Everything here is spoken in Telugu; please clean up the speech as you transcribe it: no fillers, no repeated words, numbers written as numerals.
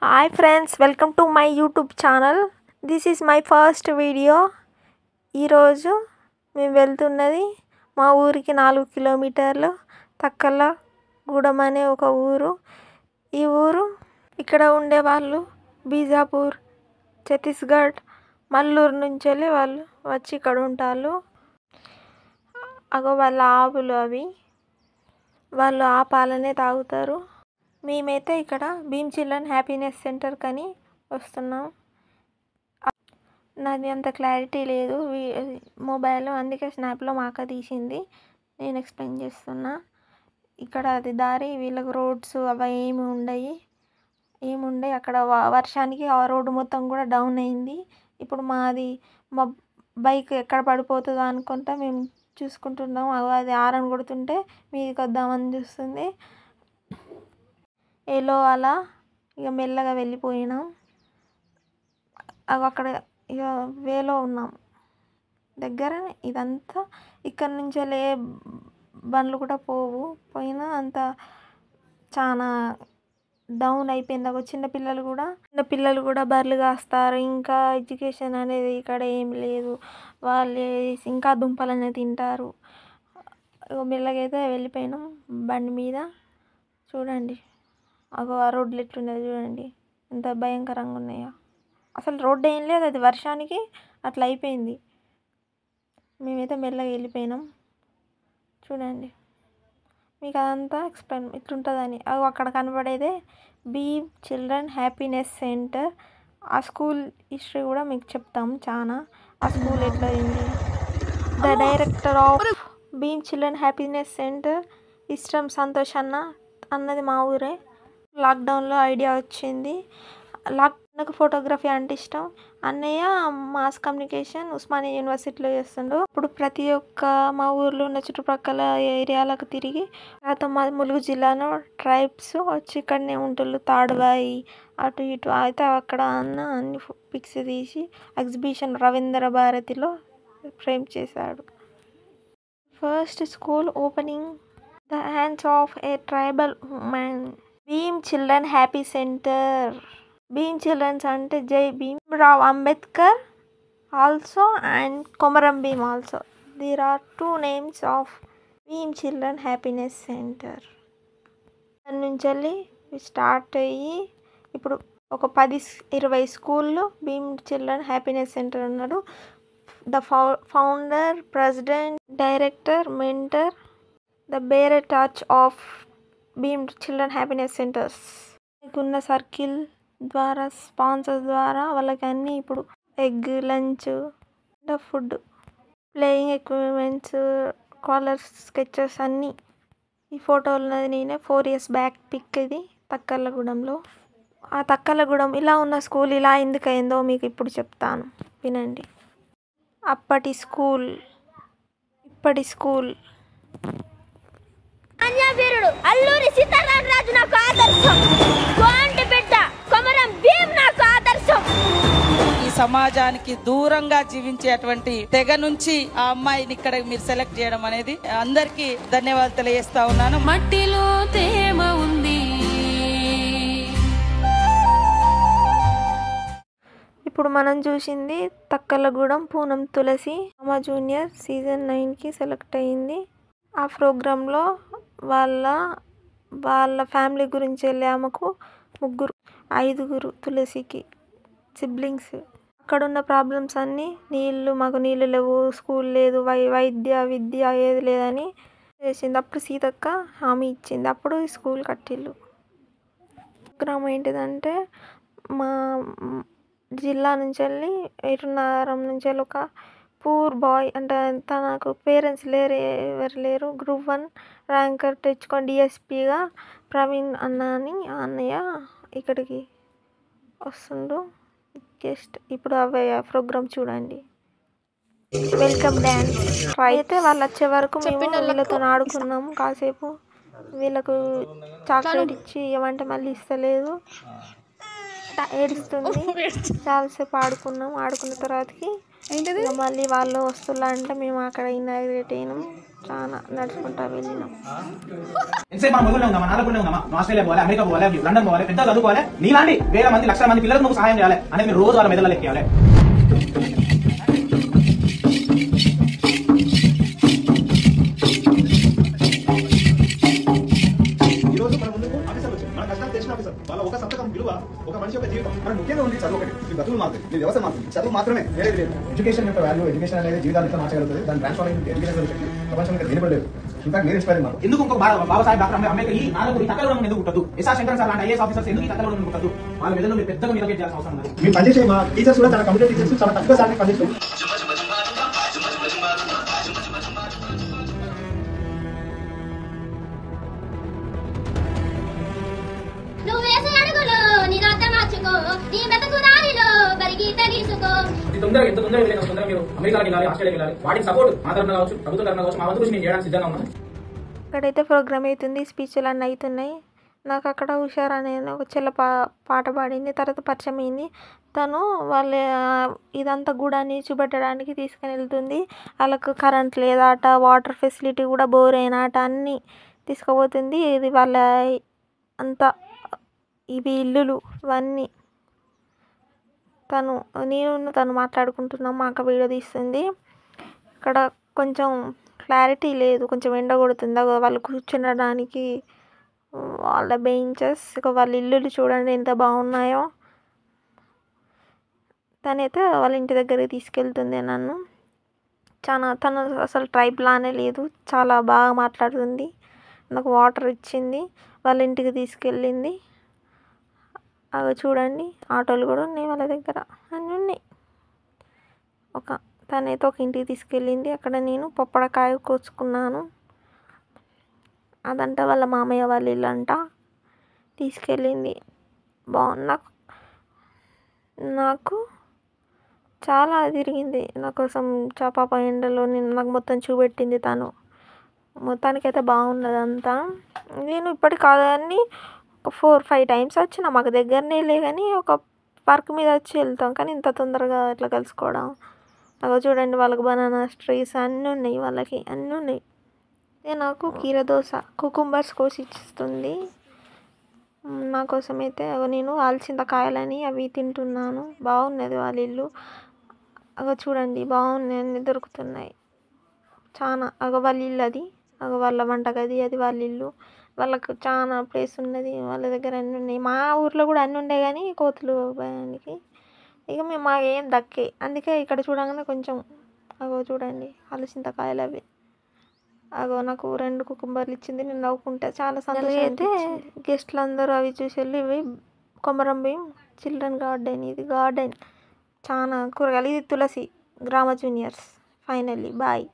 Hi friends, welcome to my YouTube channel. This is my first video. ఈరోజు మేము వెళ్తున్నది మా ఊరికి 4 కిలోమీటర్లు తక్కలగూడెం అనే ఒక ఊరు. ఈ ఊరు ఇక్కడ ఉండేవాళ్ళు బీజాపూర్, ఛత్తీస్గఢ్, మల్లూరు నుంచి వాళ్ళు వచ్చి ఇక్కడ ఉంటారు. అగో వాళ్ళ ఆవులు అవి, వాళ్ళు ఆ పాలనే తాగుతారు. మేమైతే ఇక్కడ భీమ్ చిల్డ్రన్ హ్యాపీనెస్ సెంటర్ కని వస్తున్నాం. నాది అంత క్లారిటీ లేదు మొబైల్లో, అందుకే స్నాప్లో మా అక్క తీసింది. నేను ఎక్స్ప్లెయిన్ చేస్తున్నా. ఇక్కడ అది దారి, వీళ్ళకి రోడ్స్ అవి ఏముండయి. అక్కడ వర్షానికి ఆ రోడ్డు మొత్తం కూడా డౌన్ అయింది. ఇప్పుడు మా బైక్ ఎక్కడ పడిపోతుందో అనుకుంటా మేము చూసుకుంటున్నాం. అది హారన్ కొడుతుంటే మీదికి వద్దామని చూస్తుంది. ఏలో అలా ఇక మెల్లగా వెళ్ళిపోయినాం. అక్కడ ఇక వేలో ఉన్నాం దగ్గర. ఇదంతా ఇక్కడ నుంచి ఏ బండ్లు కూడా పోయినా అంత చాలా డౌన్ అయిపోయింది. చిన్నపిల్లలు కూడా బర్రెలు కాస్తారు. ఇంకా ఎడ్యుకేషన్ అనేది ఇక్కడ ఏం లేదు. వాళ్ళు ఇంకా దుంపలనే తింటారు. మెల్లగా అయితే వెళ్ళిపోయినాం బండి మీద. చూడండి అగో ఆ రోడ్లు ఎట్లున్నది చూడండి, ఎంత భయంకరంగా ఉన్నాయో. అసలు రోడ్డు ఏం లేదు, అది వర్షానికి అట్లా అయిపోయింది. మేమైతే మెల్లగా వెళ్ళిపోయినాం. చూడండి మీకు అదంతా ఎక్స్ప్లెయిన్ ఇట్లుంటుందని. అక్కడ కనబడేదే భీమ్ చిల్డ్రన్ హ్యాపీనెస్ సెంటర్. ఆ స్కూల్ హిస్టరీ కూడా మీకు చెప్తాం చాలా. ఆ స్కూల్ ఎట్లా అయింది. The director of Bheem children happiness centre ఇష్టం సంతోష్ అన్నది మా ఊరే. లాక్డౌన్లో ఐడియా వచ్చింది. నాకు ఫోటోగ్రఫీ అంటే ఇష్టం. అన్నయ్య మాస్ కమ్యూనికేషన్ ఉస్మానియా యూనివర్సిటీలో చేస్తుండు. ఇప్పుడు ప్రతి ఒక్క మా ఊర్లో ఉన్న చుట్టుపక్కల ఏరియాలకు తిరిగి మా ములుగు జిల్లాలో ట్రైబ్స్ వచ్చి ఇక్కడనే ఉంటుళ్ళు. తాడువాయి అటు ఇటు అయితే అక్కడ అన్ని పిక్స్ తీసి ఎగ్జిబిషన్ రవీంద్ర భారతిలో ఫ్రేమ్ చేశాడు. First school opening the hands of a tribal women. Bheem children happy centre. Bheem children's అంటే Jai Bhimrao Ambedkar also and Komaram Bheem also. There are two names of Bheem children happiness centre. దాని నుంచి స్టార్ట్ అయ్యి ఇప్పుడు ఒక 10-20 స్కూళ్ళు భీమ్ చిల్డ్రన్ హ్యాపీనెస్ సెంటర్ ఉన్నాడు. The founder, president, director, mentor, the bearer torch of Bheem children happiness centres. ఉన్న సర్కిల్ ద్వారా, స్పాన్సర్స్ ద్వారా వాళ్ళకి అన్నీ ఇప్పుడు egg, lunch, food, playing equipments, colours, sketches అన్నీ. ఈ ఫోటో ఉన్నది నేనే 4 years బ్యాక్ పిక్. ఇది తక్కలగూడెంలో. ఆ తక్కలగూడెం ఇలా ఉన్న స్కూల్ ఇలా ఎందుకు అయిందో మీకు ఇప్పుడు చెప్తాను, వినండి. అప్పటి స్కూల్, ఇప్పటి స్కూల్. వీరుడు అల్లూరి సీతారామరాజు నాకు ఆదర్శం. గోంటి బిడ్డ కొమరం భీమ్ నాకు ఆదర్శం. ఈ సమాజానికి దూరంగా జీవించేటువంటి తెగ నుంచి ఆ అమ్మాయిని ఇక్కడ మీరు సెలెక్ట్ చేయడం అనేది అందరికీ ధన్యవాదాలు తెలియజేస్తా ఉన్నాను. మట్టిలో తేమ ఉంది. ఇప్పుడు మనం చూసింది తక్కలగూడెం పూనం తులసి. అమ్మ జూనియర్ సీజన్ 9కి సెలెక్ట్ అయింది. ఆ ప్రోగ్రాంలో వాళ్ళ ఫ్యామిలీ గురించి వెళ్ళి ఆమెకు 5 తులసికి సిబ్లింగ్స్. అక్కడున్న ప్రాబ్లమ్స్ అన్నీ మాకు నీళ్ళు లేవు, స్కూల్ లేదు, విద్య ఏది లేదని చేసింది. అప్పుడు సీతక్క హామీ ఇచ్చింది. అప్పుడు స్కూల్ కట్టిల్లు. ప్రోగ్రామ్ ఏంటిదంటే మా జిల్లా నుంచి వెళ్ళి ఏటున్నారం నుంచి వెళ్ళి ఒక పూర్ బాయ్ అంటే తనకు పేరెంట్స్ ఎవరు లేరు, గ్రూప్ 1 ర్యాంకర్ తెచ్చుకొని డిఎస్పీగా ప్రవీణ్ అన్నయ్య ఇక్కడికి వస్తుండు గెస్ట్. ఇప్పుడు ప్రోగ్రామ్ చూడండి. వెల్కమ్ డ్యాన్స్ అయితే వాళ్ళు వచ్చే వరకు మేము వీళ్ళతో ఆడుకున్నాము కాసేపు. వీళ్ళకు చాక్లెట్ ఇచ్చి ఇవ్వమంటే మళ్ళీ ఇస్తలేదు, ఏడుస్తుంది. చాలాసేపు ఆడుకున్నాం. ఆడుకున్న తర్వాతకి ఏంటిది మళ్ళీ వాళ్ళు వస్తున్నా అంటే మేము అక్కడ ఇనాగ్రేట్ అయినాం, చాలా నడుచుకుంటా వెళ్ళినాం. ఎంతసేపు మనం మొదలు ఉందామా, నాలుగు ఉందామా, ఆస్ట్రేలియా పోవాలి, అమెరికా పోవాలి, లండన్ పోవాలి, పెద్ద చదువుకోవాలి, నీలాంటి వేల మంది లక్షల మంది పిల్లలకు నువ్వు సహాయం చేయాలి అనేది మీరు రోజు వాళ్ళ మెదళ్ళ ఎక్కియాలి. వాళ్ళ ఒక సంతకం విలువ ఒక మనిషి యొక్క జీవితం. మనకు ముఖ్యంగా ఉంది చదువు ఒకటి, మీ బతుకులు మాత్రమే, మీ వ్యవస్థ మాత్రమే, చదువు మాత్రమే, వేరేది లేదు. ఎడ్యుకేషన్ యొక్క వాల్యూ, ఎడ్యుకేషన్ అనేది జీవితాలు ఎట్లా మార్చగలుగుతుంది, దాని ట్రాన్స్ఫార్మింగ్ ఎడ్యుకేషన్ శక్తి ప్రపంచం ఇంకా దేనిపడలేదు. ఇన్ఫాక్ట్ మీరు ఇన్స్పైర్ మాకు. ఎందుకు ఇంకో బాబాసాహెబ్ డాక్టర్ అంబేద్కర్ ఈ నాలుగు ఈ కథలు ఎందుకు పుట్టదు, ఎస్ఆర్ శంకర్ సార్ లాంటి ఐఏఎస్ ఆఫీసర్స్ ఎందుకు ఈ కథలు పుట్టదు, వాళ్ళ మెదడు మీరు పెద్దగా మిగతా చేయాల్సిన అవసరం ఉంది. మీరు పనిచేసే మా టీచర్స్ కూడా చాలా కమిటెడ్ టీచర్స్, చాలా తక్కువ సార్లు పనిచేస్తారు. నువ్వు వేసే అడుగులు నిరాత మార్చుకో, నీ మెతకు దారిలో బరిగీత గీసుకో. తొందరగా ఎంత తొందరగా వెళ్ళిన తొందరగా మీరు అమెరికాకి వెళ్ళాలి, ఆస్ట్రేలియాకి వెళ్ళాలి. వాటికి సపోర్ట్ మా తరఫున కావచ్చు, ప్రభుత్వం తరఫున కావచ్చు, మా వంతు కృషి మేము చేయడానికి సిద్ధంగా ఉన్నాం. అక్కడైతే ప్రోగ్రామ్ అవుతుంది, స్పీచ్లు అన్నీ అవుతున్నాయి. నాకు అక్కడ హుషారు అనే ఒక చెల్ల పాట పాడింది, తర్వాత పరిచయం అయింది. తను వాళ్ళ ఇదంతా గూడాన్ని చూపెట్టడానికి తీసుకుని వెళ్తుంది. వాళ్ళకు కరెంట్ లేదాట, వాటర్ ఫెసిలిటీ కూడా బోర్ అయినాట, అన్నీ తీసుకుపోతుంది. ఇది వాళ్ళ అంతా ఇవి ఇల్లులు ఇవన్నీ తను మాట్లాడుకుంటున్నాం. మా అక్క వీడియో తీస్తుంది. ఇక్కడ కొంచెం క్లారిటీ లేదు, కొంచెం ఎండ కొడుతుంది. వాళ్ళు కూర్చునడానికి వాళ్ళ బెంచెస్, ఇక వాళ్ళ ఇల్లులు చూడండి ఎంత బాగున్నాయో. తనైతే వాళ్ళ ఇంటి దగ్గరికి తీసుకెళ్తుంది నన్ను. తను అసలు ట్రైబ్ లానే లేదు, చాలా బాగా మాట్లాడుతుంది. నాకు వాటర్ ఇచ్చింది, వాళ్ళ ఇంటికి తీసుకెళ్ళింది. అవి చూడండి ఆటోలు కూడా ఉన్నాయి వాళ్ళ దగ్గర, అన్నీ ఉన్నాయి. తనైతే ఒక ఇంటికి తీసుకెళ్ళింది. అక్కడ నేను పప్పడకాయ కోసుకున్నాను. అదంట వాళ్ళ మామయ్య వాళ్ళ ఇల్లు అంట, తీసుకెళ్ళింది. బాగుంది. నాకు చాలా తిరిగింది నా కోసం, పాప ఎండలో నాకు మొత్తం చూపెట్టింది తను. మొత్తానికైతే బాగున్నది అంతా. నేను ఇప్పటికి కాదని ఒక 4-5 టైమ్స్ వచ్చిన, మాకు దగ్గరనే లే కానీ ఒక వర్క్ మీద వచ్చి వెళ్తాం, కానీ ఇంత తొందరగా ఇట్లా కలుసుకోవడం. అగో చూడండి వాళ్ళకి బనానా ట్రీస్ అన్నీ ఉన్నాయి, వాళ్ళకి అన్నీ ఉన్నాయి. నాకు కీర దోశ కుకుంబర్స్ కోసి ఇస్తుంది నా కోసం. అయితే నేను ఆల్చింతకాయలని అవి తింటున్నాను. బాగున్నది వాళ్ళ ఇల్లు. అగో చూడండి బాగున్నాయి, అన్నీ దొరుకుతున్నాయి చాలా. వాళ్ళ ఇల్లు అది, వాళ్ళ వంటగది అది వాళ్ళ ఇల్లు. వాళ్ళకు చాలా ప్లేస్ ఉన్నది, వాళ్ళ దగ్గర అన్నీ ఉన్నాయి. మా ఊర్లో కూడా అన్నీ ఉండే కానీ కోతులు భయానికి ఇక మేము మాకేం దక్కే, అందుకే ఇక్కడ చూడగానే కొంచెం చూడండి ఆలచింతకాయలు అవి. నాకు 2 కుకుంబర్లు ఇచ్చింది. నేను నవ్వుకుంటా, చాలా సంతోషం. అయితే గెస్ట్లు అందరూ అవి చూసి వెళ్ళి, ఇవి కొమరం భీం చిల్డ్రన్ గార్డెన్, ఇది గార్డెన్ చాలా కూరగాయలు. ఇది తులసి గ్రామ జూనియర్స్. Finally bye.